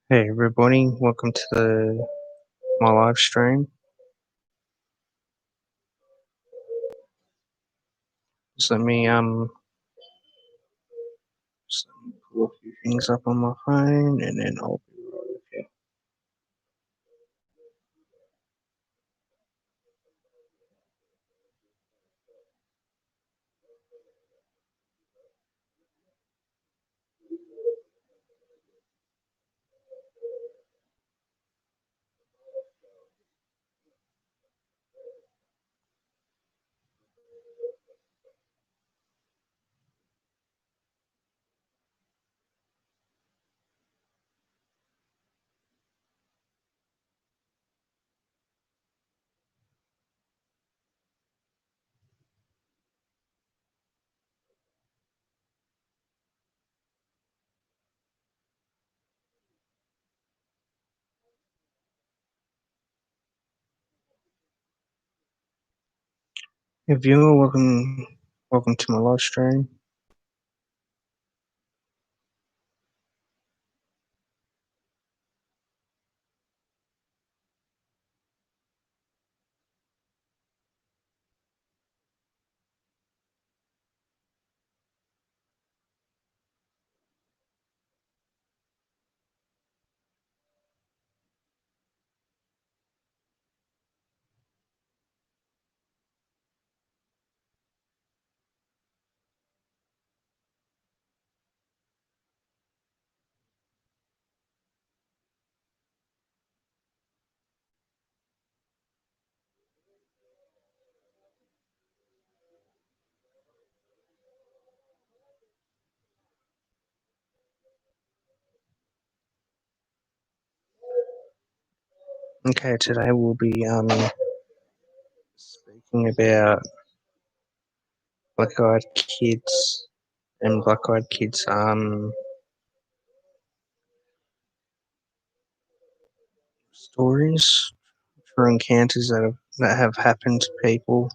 Hey everybody, welcome to my live stream. Just let me just let me pull a few things up on my phone and then I'll be right with you. Hey viewer, welcome to my live stream. Okay, today we'll be speaking about black-eyed kids and black-eyed kids stories or encounters that have happened to people,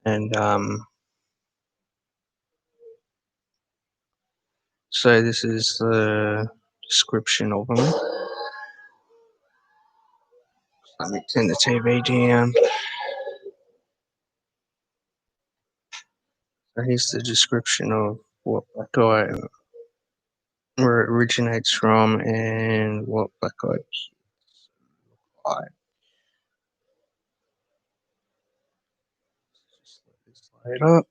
and so this is the description of them. Let me turn the TV down. So here's the description of what black eye, where it originates from, and what black eye eye. Just let this load up.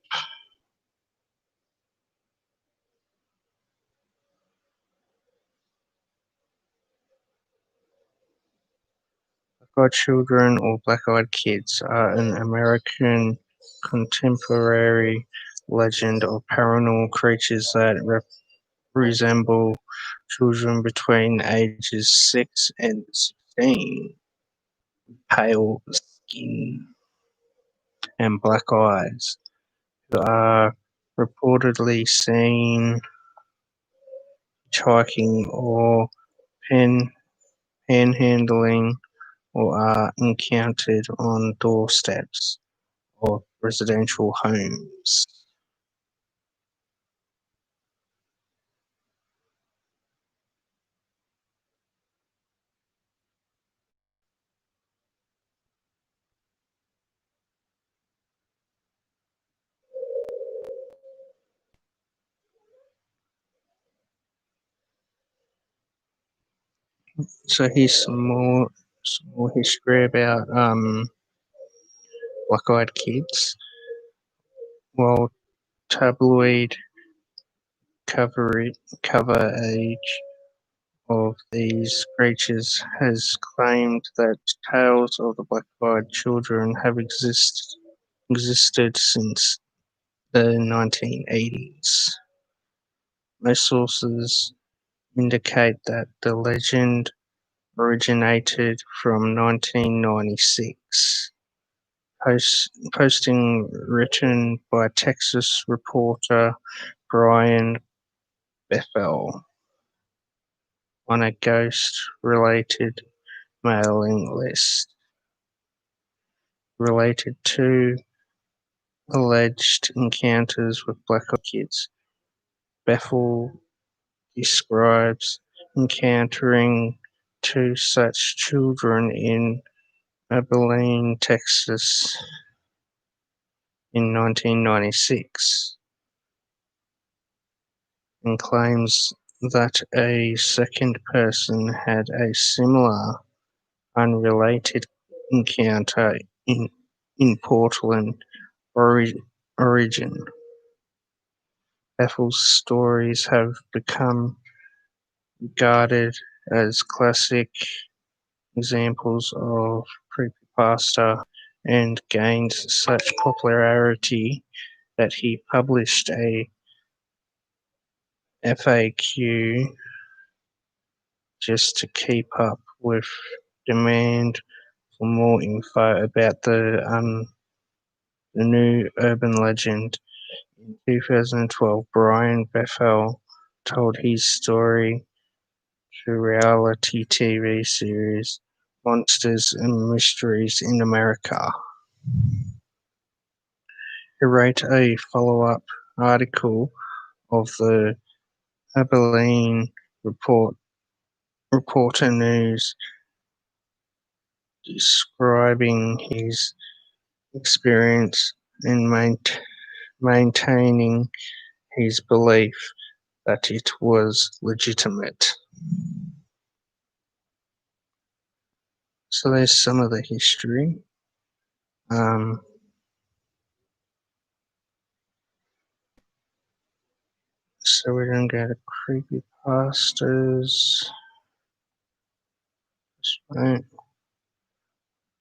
Black-eyed children or black-eyed kids are an American contemporary legend of paranormal creatures that resemble children between ages 6 and 16. Pale skin and black eyes, who are reportedly seen hitchhiking or panhandling, or are encountered on doorsteps of residential homes. So here's some more history about black-eyed kids. While tabloid coverage of these creatures has claimed that tales of the black-eyed children have existed since the 1980s. Most sources indicate that the legend originated from 1996. Posting written by Texas reporter Brian Bethel on a ghost-related mailing list related to alleged encounters with black-eyed kids. Bethel describes encountering two such children in Abilene, Texas in 1996, and claims that a second person had a similar, unrelated encounter in Portland, Oregon. Ethel's stories have become regarded as classic examples of creepypasta and gained such popularity that he published a FAQ just to keep up with demand for more info about the new urban legend. In 2012, Brian Bethel told his story to reality TV series Monsters and Mysteries in America. He wrote a follow-up article of the Abilene Reporter News describing his experience and maintaining his belief that it was legitimate. So there's some of the history. So we're gonna go to creepypastas. Right.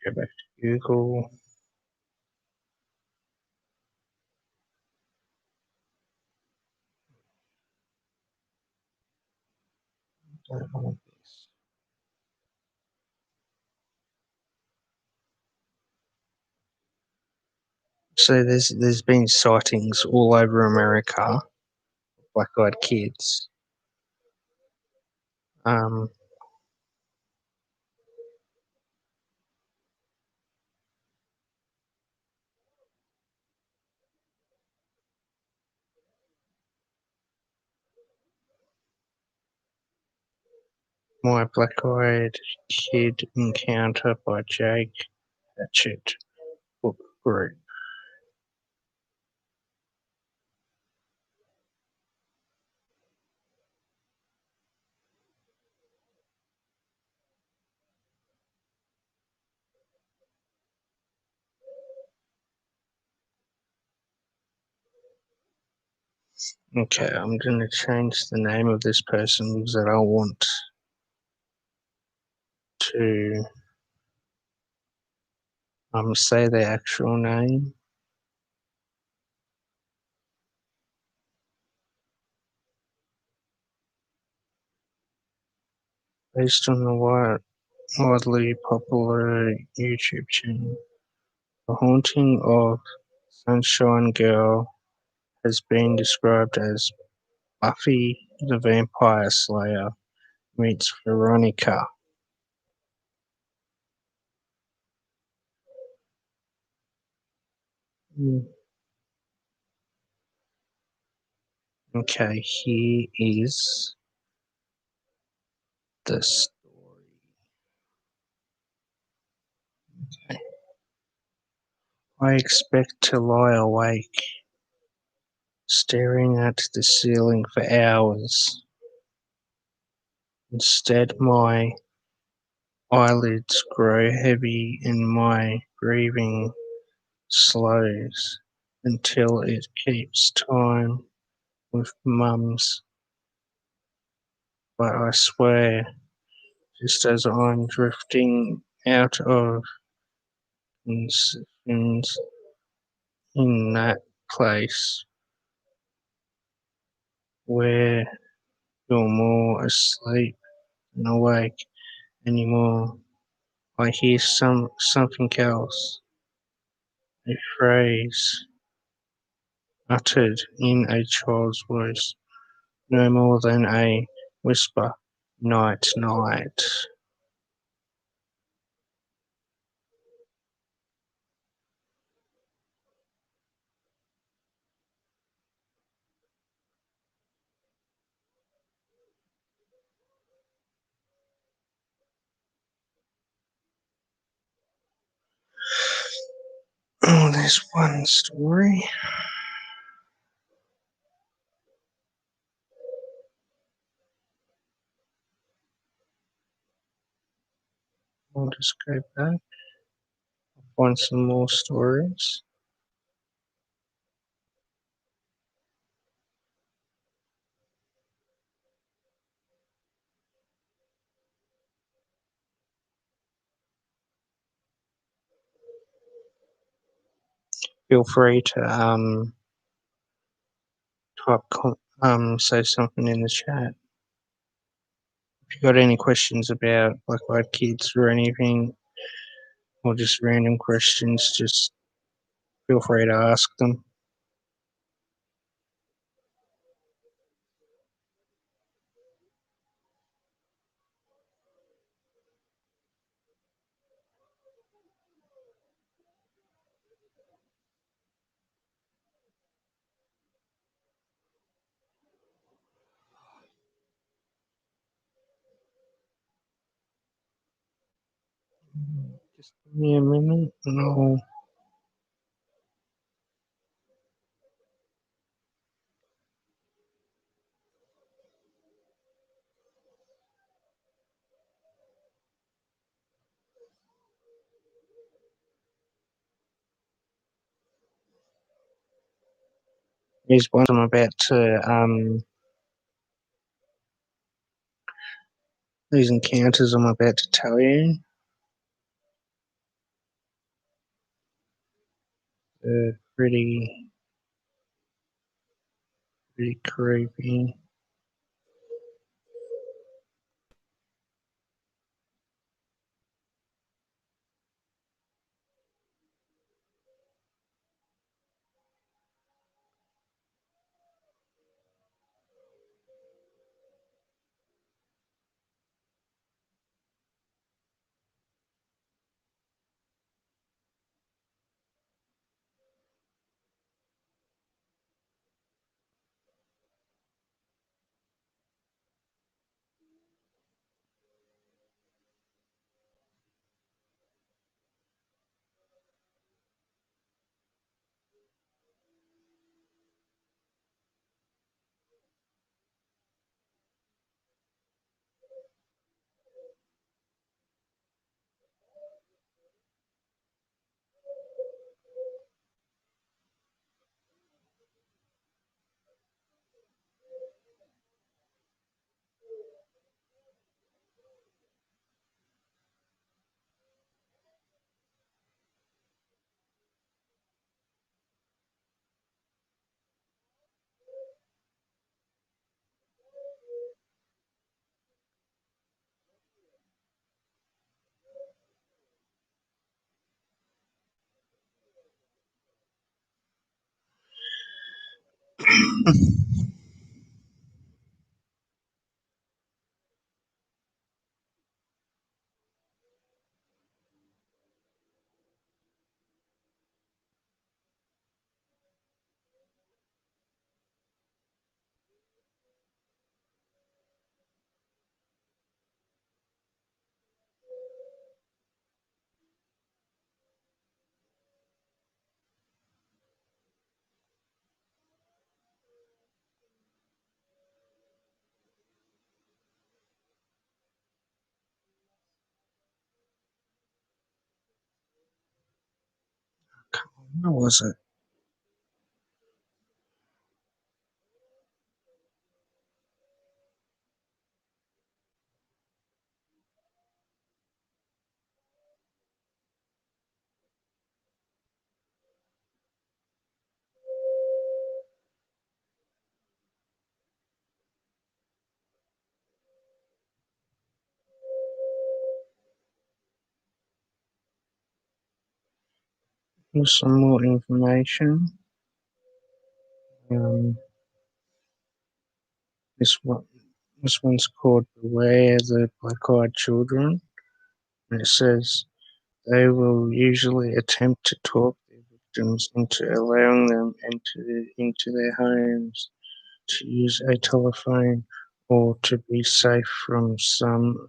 Go back to Google. So there's been sightings all over America, black-eyed kids. Um, My Black-Eyed Kid Encounter by Jake Hatchett book group. Okay, I'm gonna change the name of this person because I don't want to say their actual name. Based on the widely popular YouTube channel, The Haunting of Sunshine Girl has been described as Buffy the Vampire Slayer meets Veronica. Okay, here is the story. Okay. I expect to lie awake, staring at the ceiling for hours. Instead, my eyelids grow heavy and my breathing slows until it keeps time with Mum's. But I swear, just as I'm drifting out of Inceptions in that place where you're more asleep than awake anymore, I hear something else, a phrase uttered in a child's voice, no more than a whisper, night, night. there's one story. I'll just go back, find some more stories. Feel free to say something in the chat. If you got any questions about Black Eyed Kids or anything, or just random questions, just feel free to ask them. Just give me a minute and I'll here's one I'm about to these encounters I'm about to tell you. They're pretty creepy. Where was it? Here's some more information. Um, this one's called Beware the Black-Eyed Children, and it says they will usually attempt to talk their victims into allowing them into their homes, to use a telephone, or to be safe from some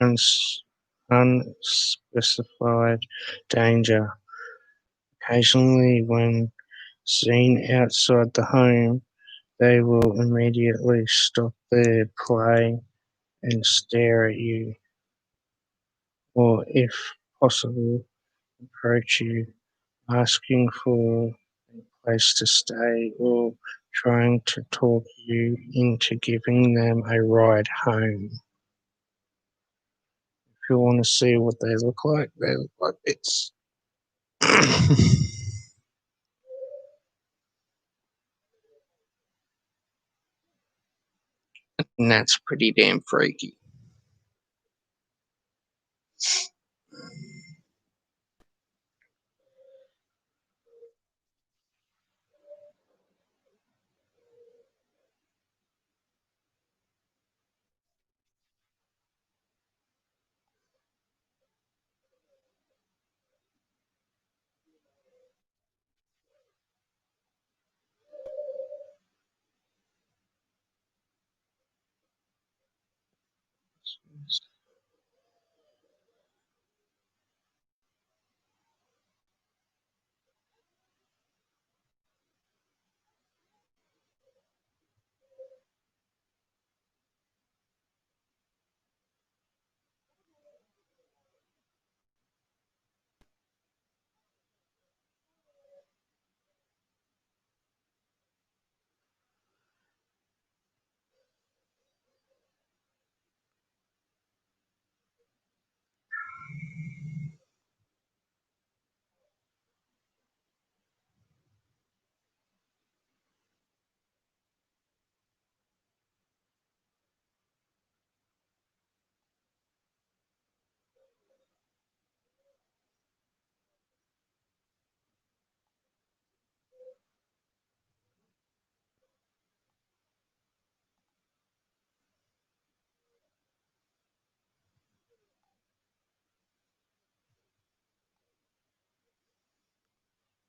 uns- unspecified danger. Occasionally, when seen outside the home, they will immediately stop their play and stare at you, or if possible, approach you, asking for a place to stay or trying to talk you into giving them a ride home. If you want to see what they look like this. And that's pretty damn freaky.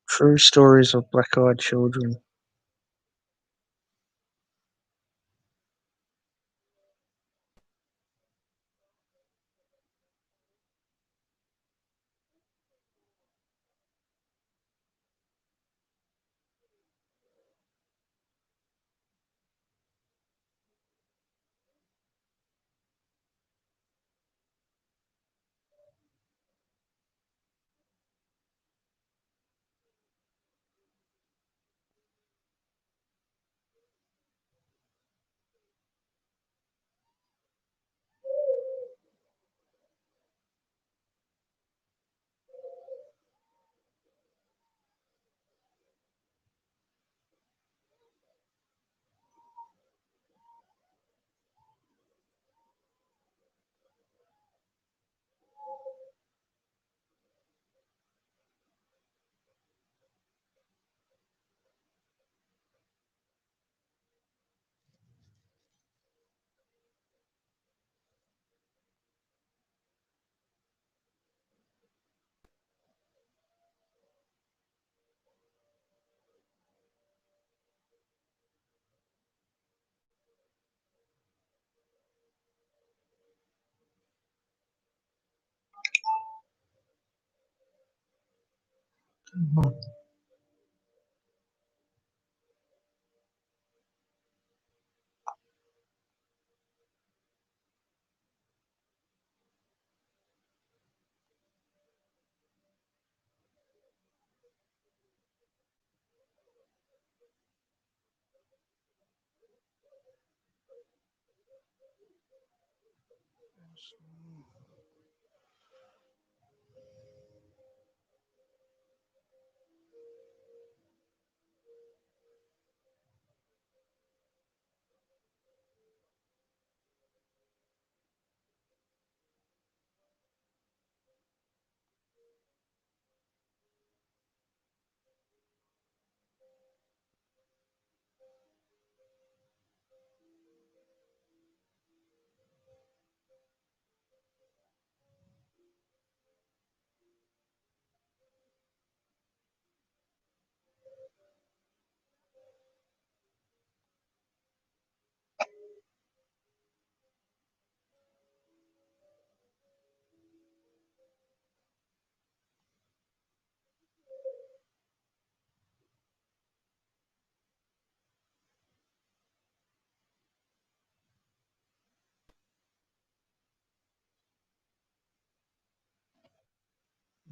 True stories of black-eyed children.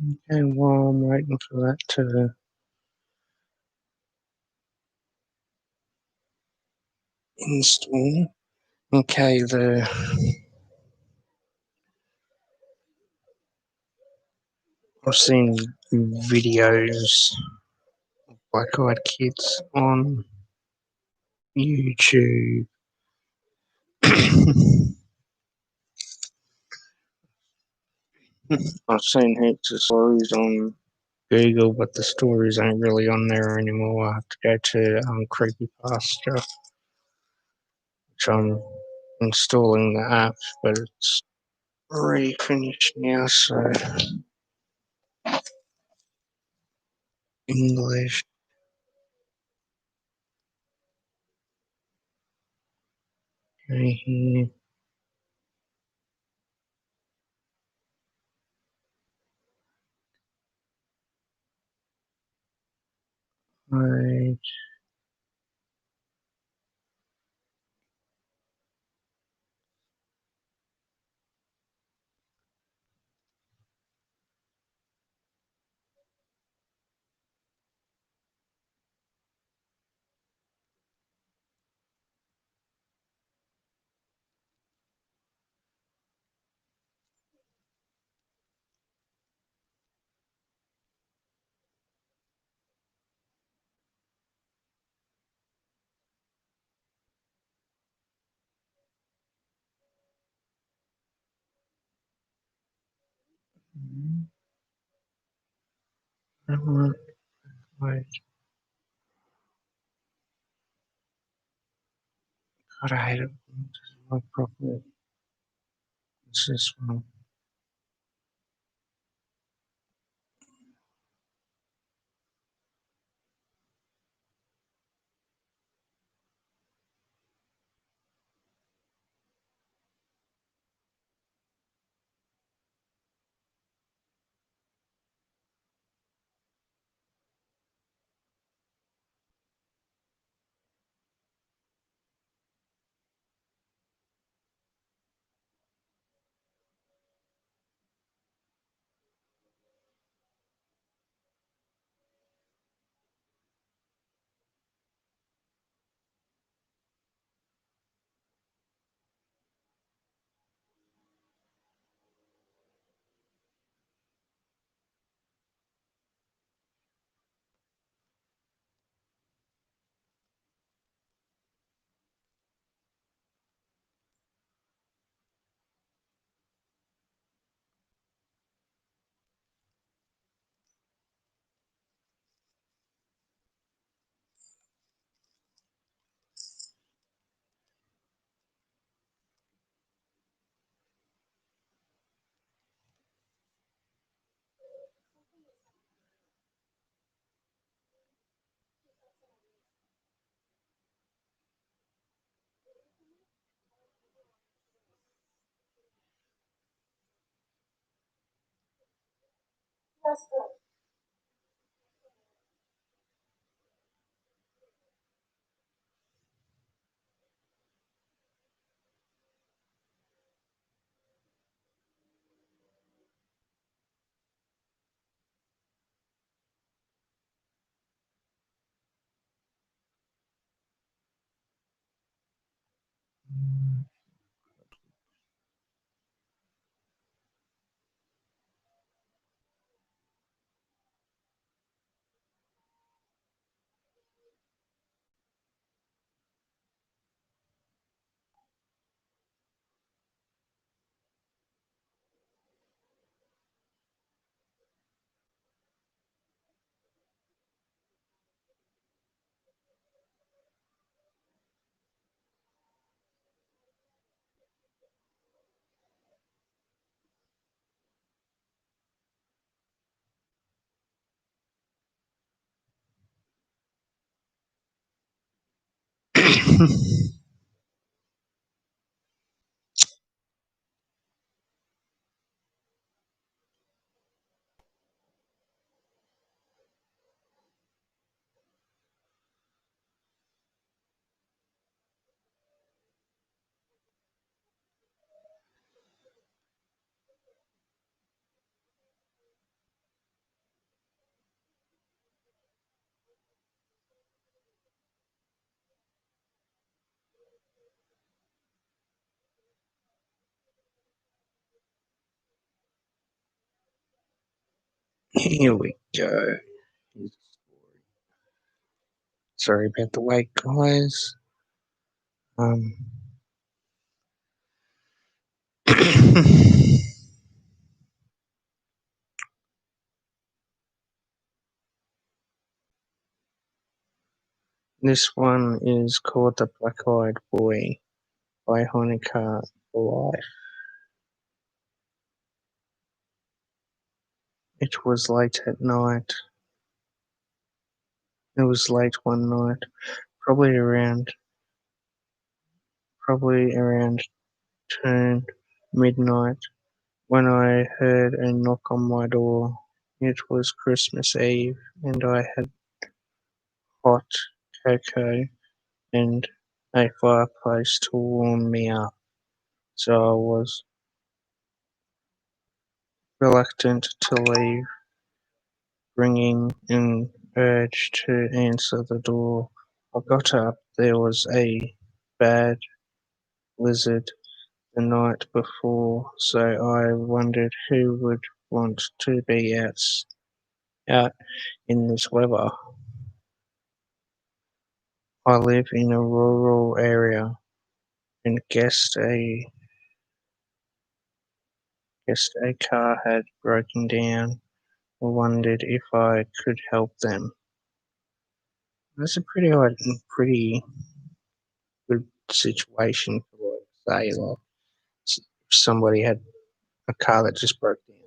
Okay, while I'm waiting for that to install, okay, I've seen videos of black-eyed kids on YouTube. I've seen heaps of stories on Google, but the stories ain't really on there anymore. I have to go to Creepypasta, which I'm installing the app, but it's already finished now, so English. Okay, here, right. I want, wait, God, I hate it. This is my properly. It's this one. Here we go. Here's a story. Sorry about the wait, guys. Um, this one is called The Black-Eyed Boy by Honecker Life. It was late at night. It was late one night, probably around turn midnight, when I heard a knock on my door. It was Christmas Eve, and I had hot cocoa and a fireplace to warm me up, so I was reluctant to leave, ringing an urge to answer the door. I got up. There was a bad blizzard the night before, so I wondered who would want to be out in this weather. I live in a rural area, and guessed a car had broken down. I wondered if I could help them. That's a pretty good situation for say like if somebody had a car that just broke down.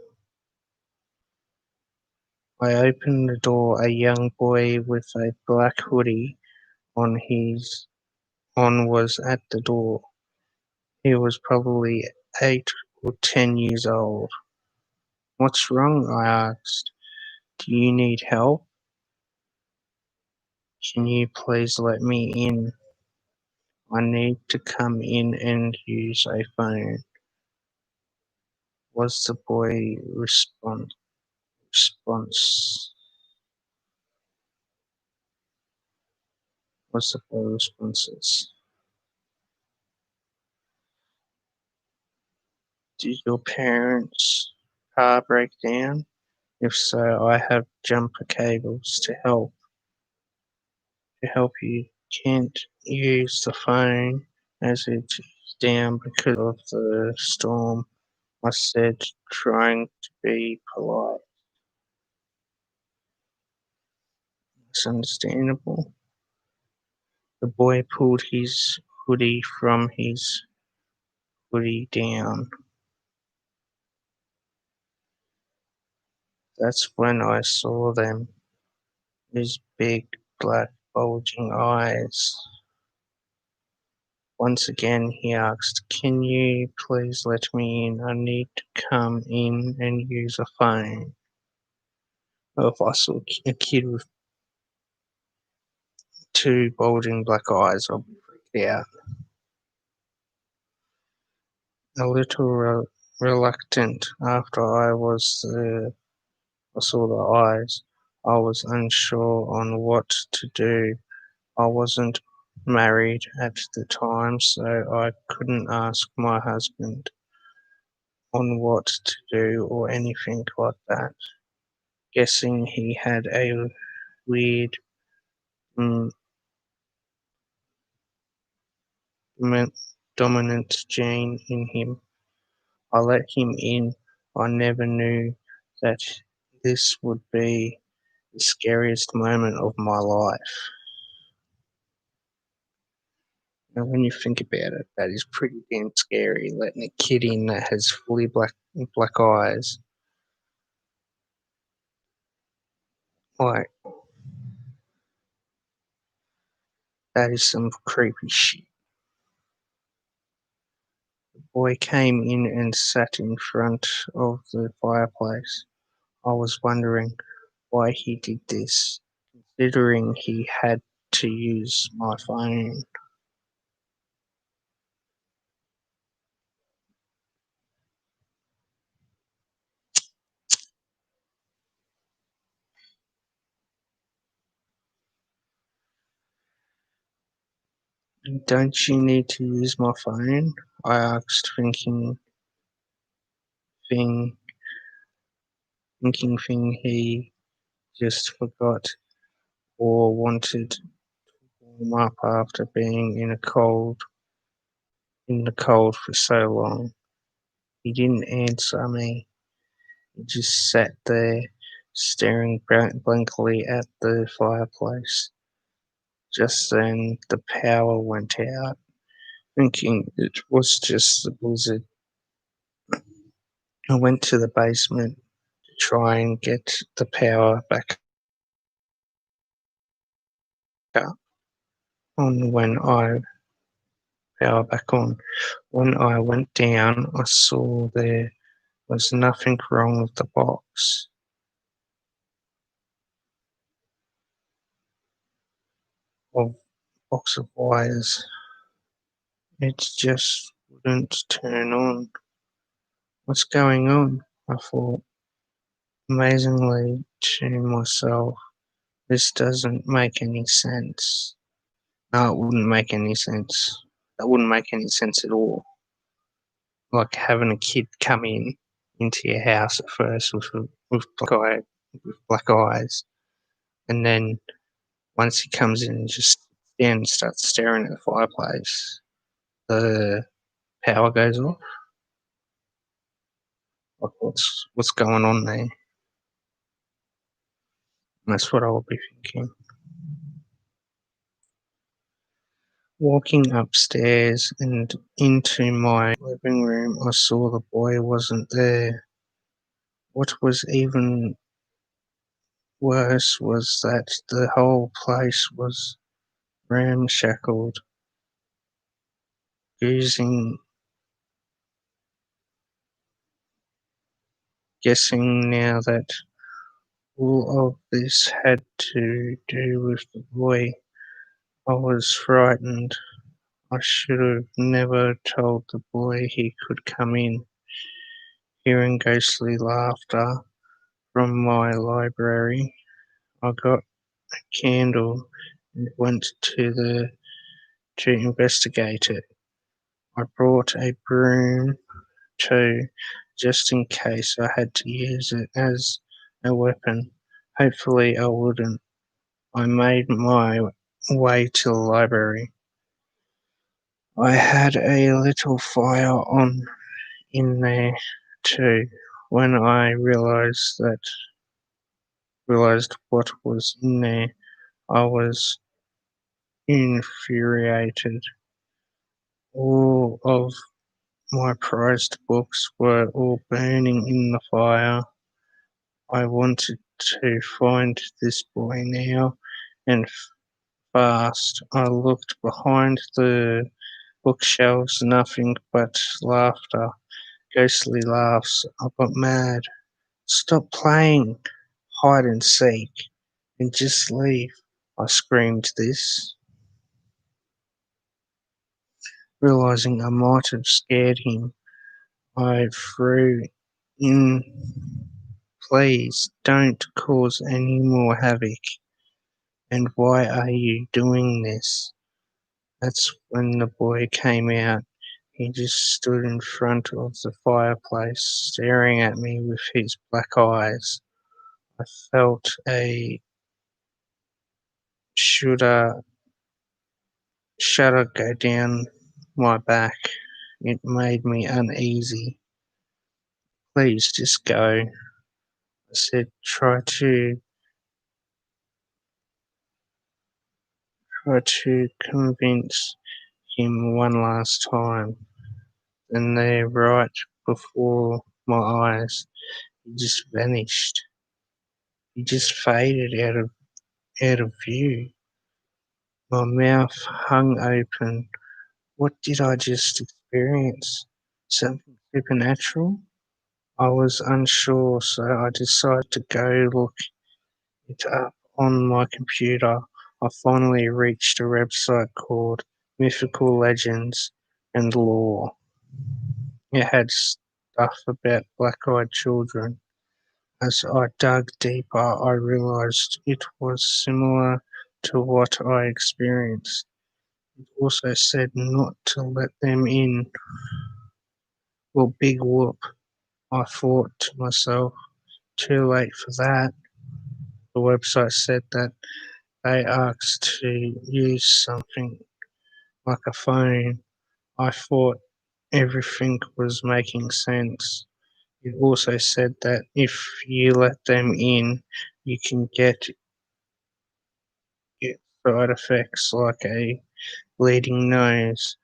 I opened the door. A young boy with a black hoodie on his on was at the door. He was probably 8 or 10 years old. What's wrong? I asked. Do you need help? Can you please let me in? I need to come in and use a phone, was the boy response was the boy responses. Did your parents' car break down? If so, I have jumper cables to help you. Can't use the phone as it's down because of the storm, I said, trying to be polite. It's understandable. The boy pulled his hoodie from his hoodie down. That's when I saw them, his big, black, bulging eyes. Once again he asked, "Can you please let me in? I need to come in and use a phone." Well, if I saw a kid with two bulging black eyes, I'd be freaked out. A little reluctant after I saw the eyes. I was unsure on what to do. I wasn't married at the time, so I couldn't ask my husband on what to do or anything like that. Guessing he had a weird mm, dominant gene in him. I let him in. I never knew that this would be the scariest moment of my life. And when you think about it, that is pretty damn scary, letting a kid in that has fully black eyes. Like, that is some creepy shit. The boy came in and sat in front of the fireplace. I was wondering why he did this, considering he had to use my phone. Don't you need to use my phone? I asked, thinking he just forgot or wanted to warm up after being in the cold for so long. He didn't answer me. He just sat there, staring blankly at the fireplace. Just then the power went out. Thinking it was just the blizzard, I went to the basement to try and get the up on when I power back on. When I went down, I saw there was nothing wrong with the of box of wires. It just wouldn't turn on. What's going on? I thought amazingly to myself. This doesn't make any sense. No, it wouldn't make any sense. That wouldn't make any sense at all. Like having a kid come into your house at first with black eyes, and then once he comes in and just down and starts staring at the fireplace, the power goes off. Like what's going on there? And that's what I would be thinking. Walking upstairs and into my living room, I saw the boy wasn't there. What was even worse was that the whole place was ramshackled, using guessing now that all of this had to do with the boy. I was frightened. I should have never told the boy he could come in. Hearing ghostly laughter from my library, I got a candle and went to investigate it. I brought a broom too, just in case I had to use it as a weapon. Hopefully I wouldn't. I made my way to the library. I had a little fire on in there too. When I realized what was in there, I was infuriated. All of my prized books were all burning in the fire. I wanted to find this boy now and fast. I looked behind the bookshelves, nothing but laughter, ghostly laughs. I got mad. Stop playing hide and seek and just leave. I screamed this, realizing I might have scared him. I threw in, please don't cause any more havoc. And why are you doing this? That's when the boy came out. He just stood in front of the fireplace, staring at me with his black eyes. I felt a shudder, shudder go down my back. It made me uneasy. Please just go. I said, try to convince him one last time. And there, right before my eyes, he just vanished. He just faded out of view. My mouth hung open. What did I just experience? Something supernatural? I was unsure, so I decided to go look it up on my computer. I finally reached a website called Mythical Legends and Lore. It had stuff about black-eyed children. As I dug deeper, I realized it was similar to what I experienced. It also said not to let them in. Well, big whoop, I thought to myself. too late for that. The website said that they asked to use something like a phone. I thought everything was making sense. It also said that if you let them in, you can get side effects like a bleeding nose.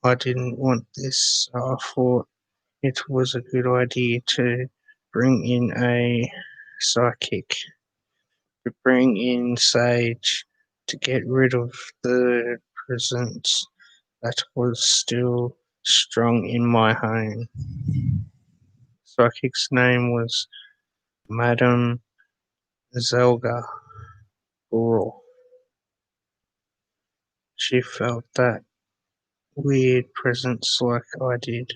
I didn't want this, so I thought it was a good idea to bring in a psychic, to bring in Sage to get rid of the presence that was still strong in my home. Psychic's name was Madame Zelga Boral. She felt that weird presence like I did,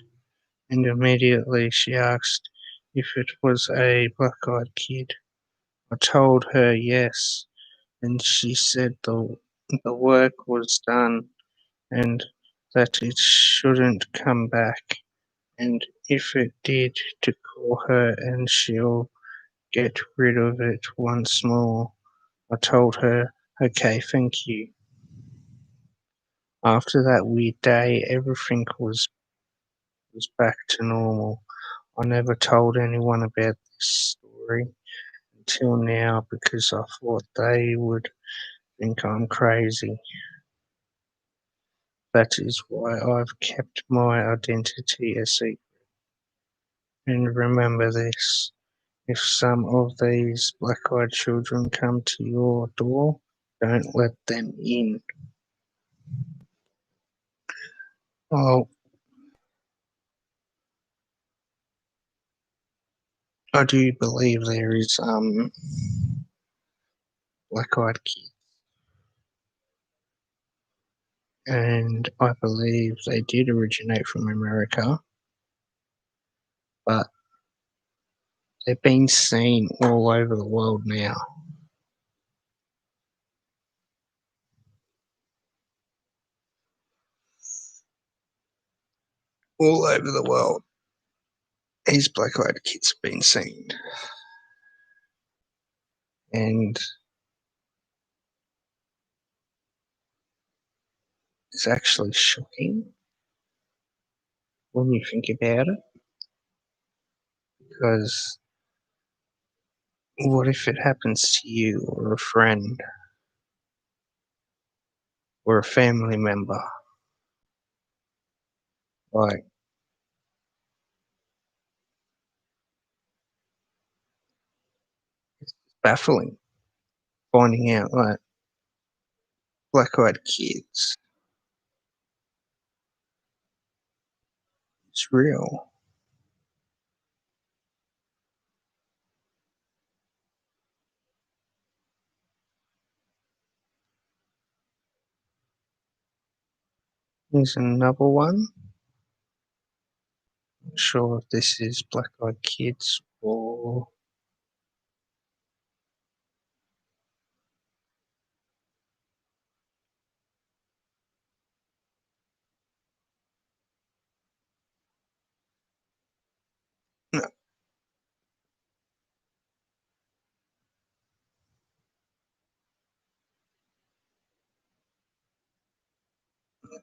and immediately she asked if it was a black-eyed kid. I told her yes, and she said the work was done and that it shouldn't come back, and if it did, to call her and she'll get rid of it once more. I told her, okay, thank you. After that weird day, everything was back to normal. I never told anyone about this story until now because I thought they would think I'm crazy. That is why I've kept my identity a secret. And remember this, if some of these black-eyed children come to your door, don't let them in. Oh, I do believe there is black-eyed kids, and I believe they did originate from America, but they've been seen all over the world now. All over the world, these black-eyed kids have been seen, and it's actually shocking when you think about it, because what if it happens to you or a friend or a family member? Like, it's baffling finding out like black-eyed kids. It's real. Here's another one. Not sure if this is black-eyed kids or no.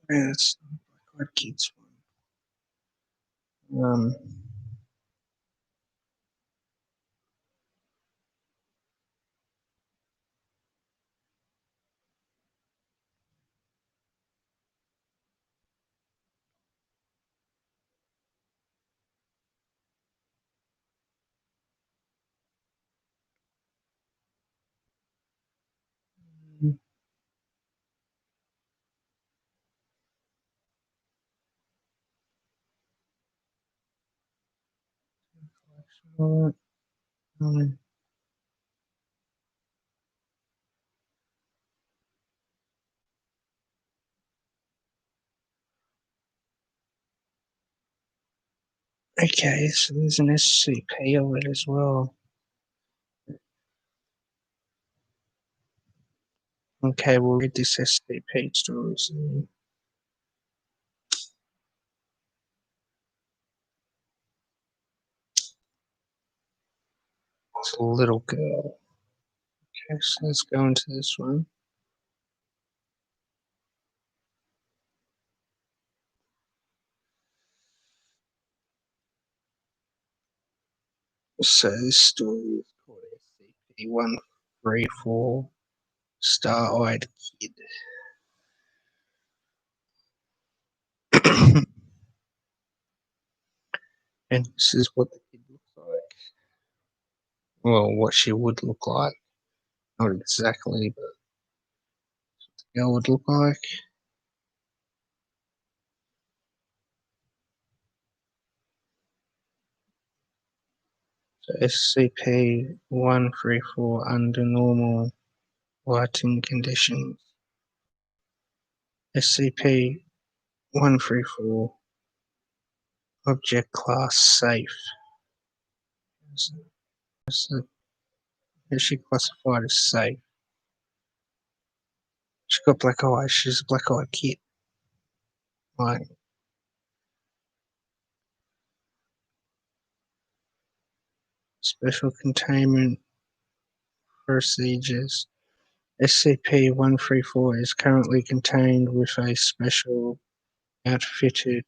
Yeah, it's not black-eyed kids one. Um, um, okay, so there's an SCP of it as well. Okay, we'll read this SCP story. It's a little girl. Okay, so let's go into this one. So this story is called SCP-134 Star-Eyed Kid. And this is what the kid looks like. Well, what she would look like. Not exactly, but what the girl would look like. So SCP-134 under normal lighting conditions. SCP-134 Object Class Safe. So is she classified as safe? She's got black eyes. She's a black-eyed kid. Like, special containment procedures. SCP-134 is currently contained with a special outfitted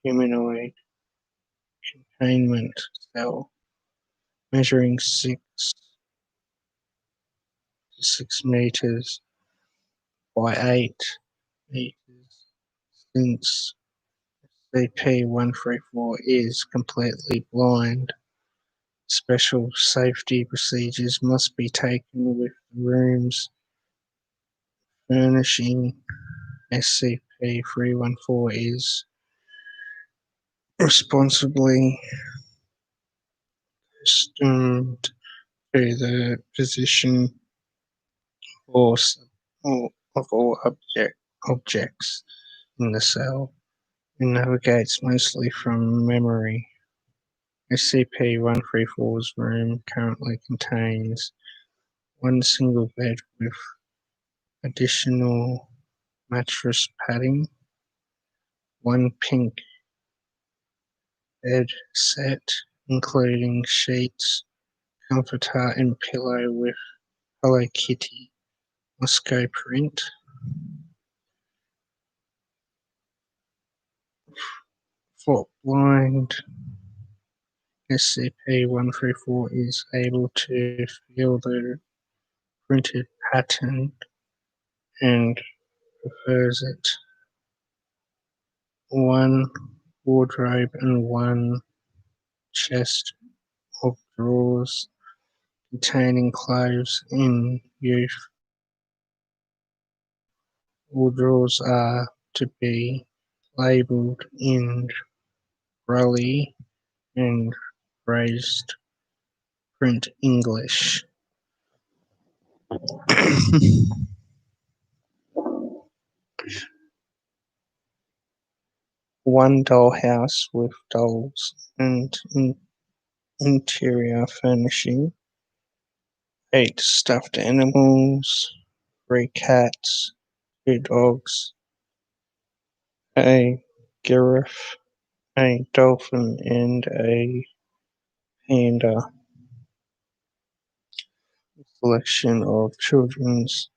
humanoid containment cell measuring 6 meters by 8 meters. Since SCP-134 is completely blind, special safety procedures must be taken with the rooms furnishing SCP-314 is responsibly accustomed to the position or of all objects in the cell and navigates mostly from memory. SCP-134's room currently contains one single bed with additional mattress padding, one pink bed set including sheets, comforter and pillow with Hello Kitty Moscow print, for blind SCP-134 is able to feel the printed pattern and prefers it. One wardrobe and one chest of drawers containing clothes in use. All drawers are to be labelled in Braille and raised print English. One dollhouse with dolls and interior furnishing, 8 stuffed animals, 3 cats, 2 dogs, a giraffe, a dolphin and a panda. A selection of children's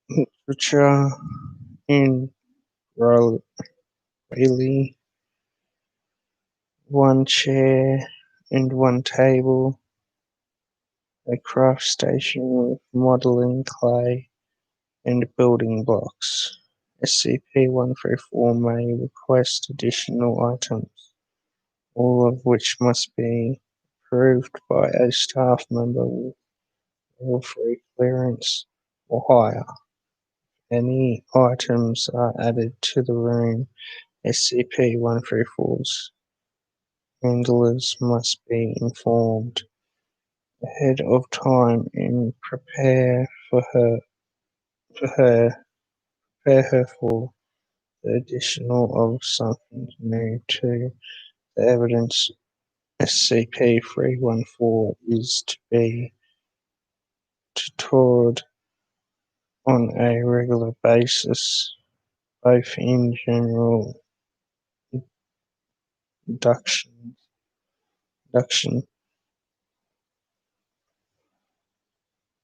literature in Braille, 1 chair and 1 table, a craft station with modelling clay and building blocks. SCP-134 may request additional items, all of which must be approved by a staff member with level-3 clearance or higher. Any items are added to the room, SCP-134's handlers must be informed ahead of time and prepare her for the additional of something new to the evidence. SCP-314 is to be tutored on a regular basis, both in general induction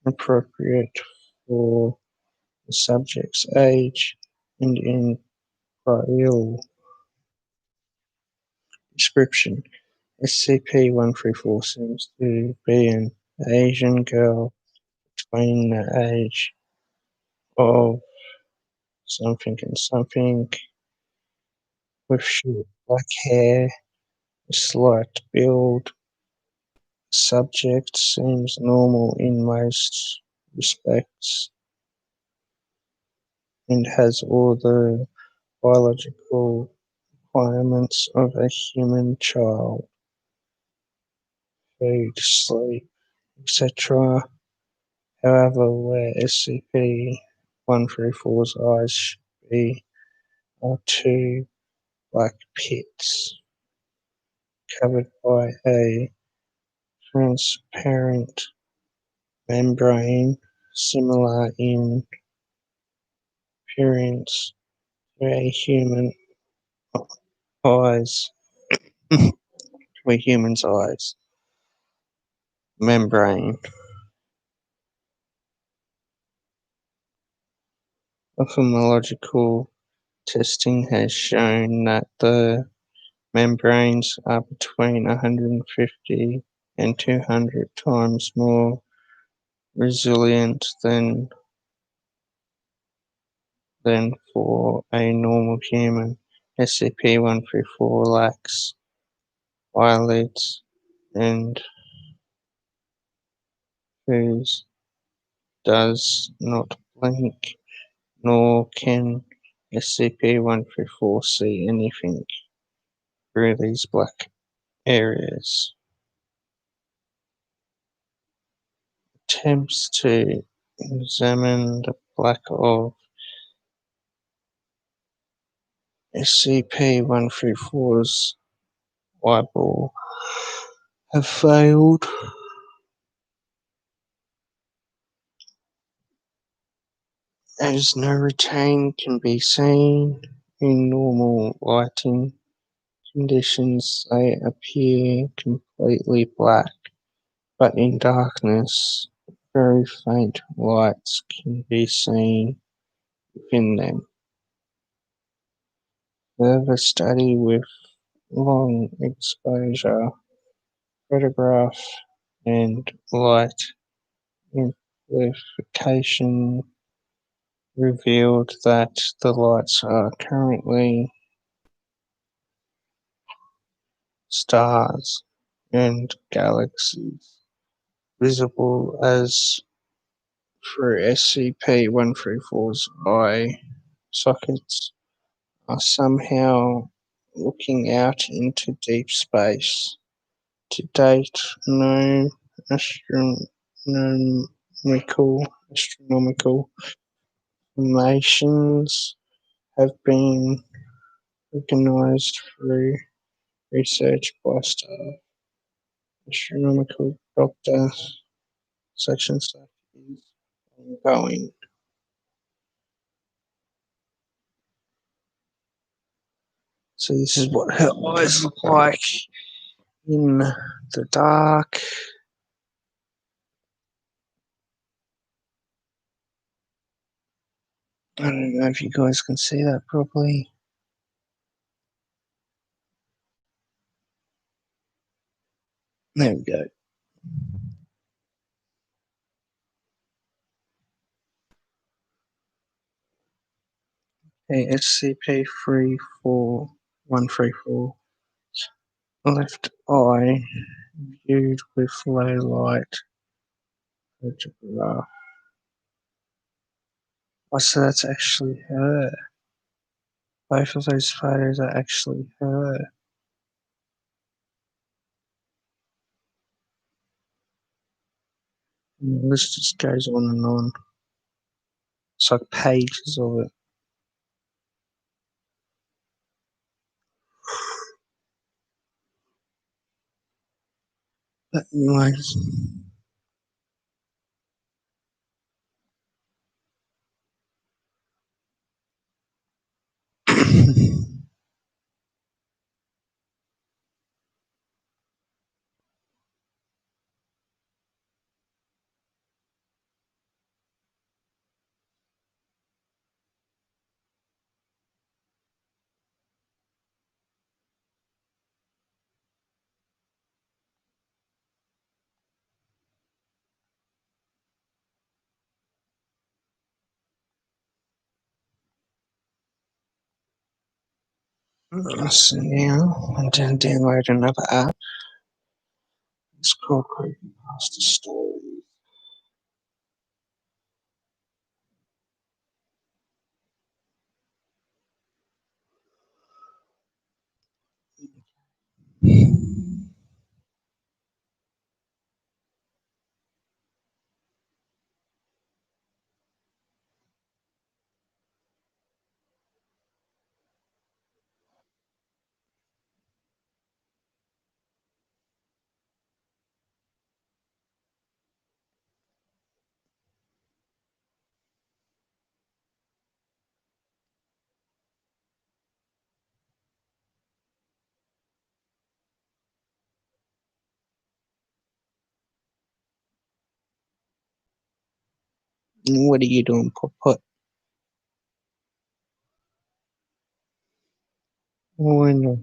appropriate for the subject's age and imperial description. SCP-134 seems to be an Asian girl between the age of something and something, with short black hair, a slight build. Subject seems normal in most respects and has all the biological requirements of a human child: food, sleep, etc. However, where SCP-134's eyes should be are two black pits covered by a transparent membrane similar in appearance to a human eyes, to a human's eyes. Membrane. Ophthalmological testing has shown that the membranes are between 150 and 200 times more resilient than for a normal human. SCP-134 lacks eyelids and whose does not blink, nor can SCP-134 see anything through these black areas. Attempts to examine the black of SCP-134's eyeball have failed, as no retain can be seen. In normal lighting conditions, they appear completely black, but in darkness, very faint lights can be seen within them. Further study with long exposure photograph and light amplification revealed that the lights are currently stars and galaxies visible as through SCP-134's eye sockets are somehow looking out into deep space. To date, no astronomical formations have been recognized through research by staff. Astronomical Doctor such and such is ongoing. So this is what her eyes look like in the dark. I don't know if you guys can see that properly. There we go. SCP-34134 left eye viewed with low light photograph. Oh, so that's actually her. Both of those photos are actually her. And the list just goes on and on. It's like pages of it. But anyways. So now I'm going to download another app. It's called Creepypasta Stories. What are you doing, Put? Oh, no.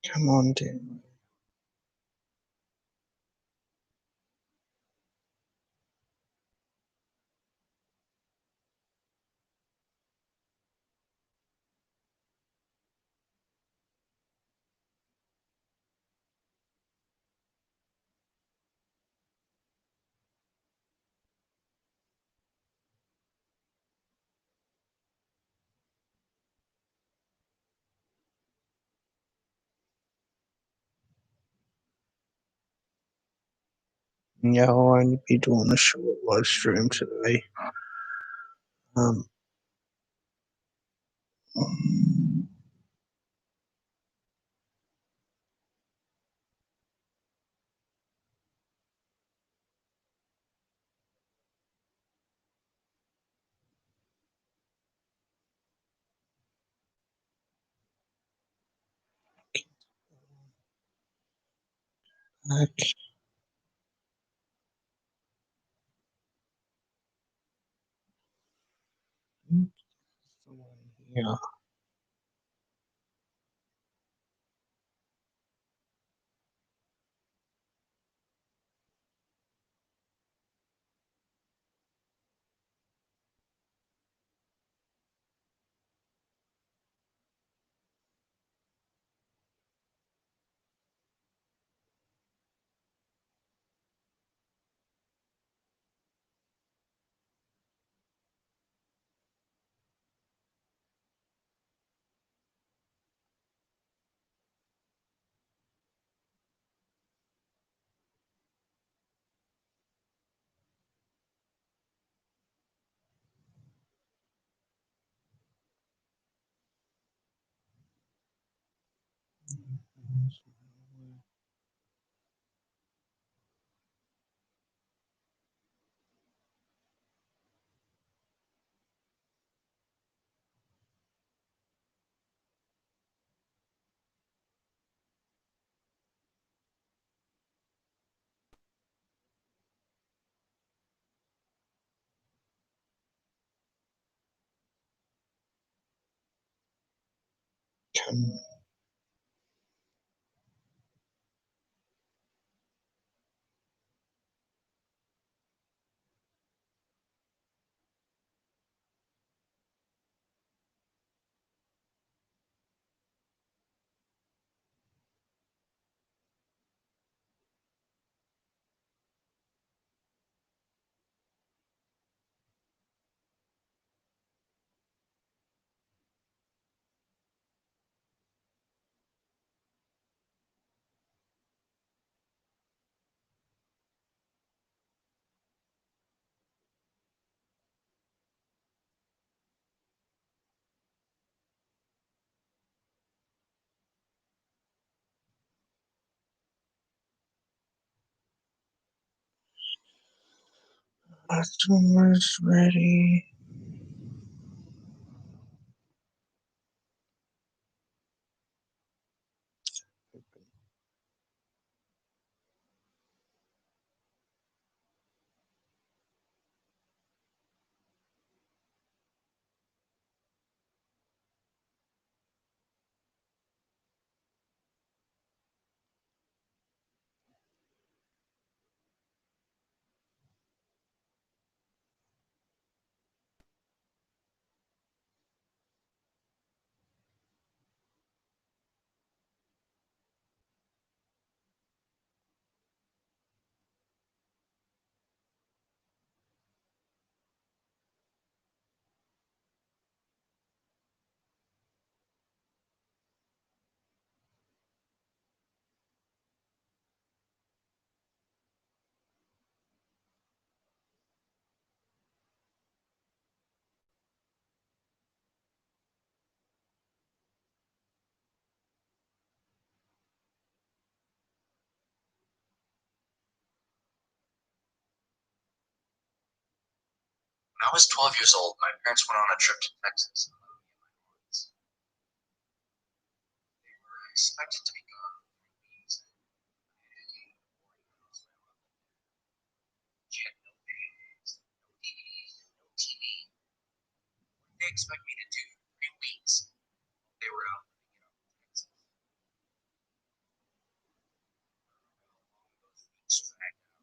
Come on, Dan. Yeah, I'll only be doing a short live stream today. Um, okay. Yeah, come. Customers ready. When I was 12 years old, my parents went on a trip to Texas. They were expected to be gone for 3 weeks. She had no video games, no DVDs, no TV. What did they expect me to do for 3 weeks? They were out living it up in Texas. How long those weeks dragged out.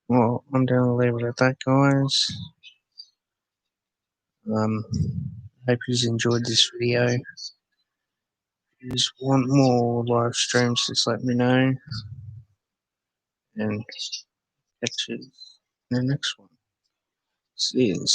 Well, I'm gonna leave it at that, guys. Hope you enjoyed this video. If you want more live streams, just let me know, and catch you in the next one. See you.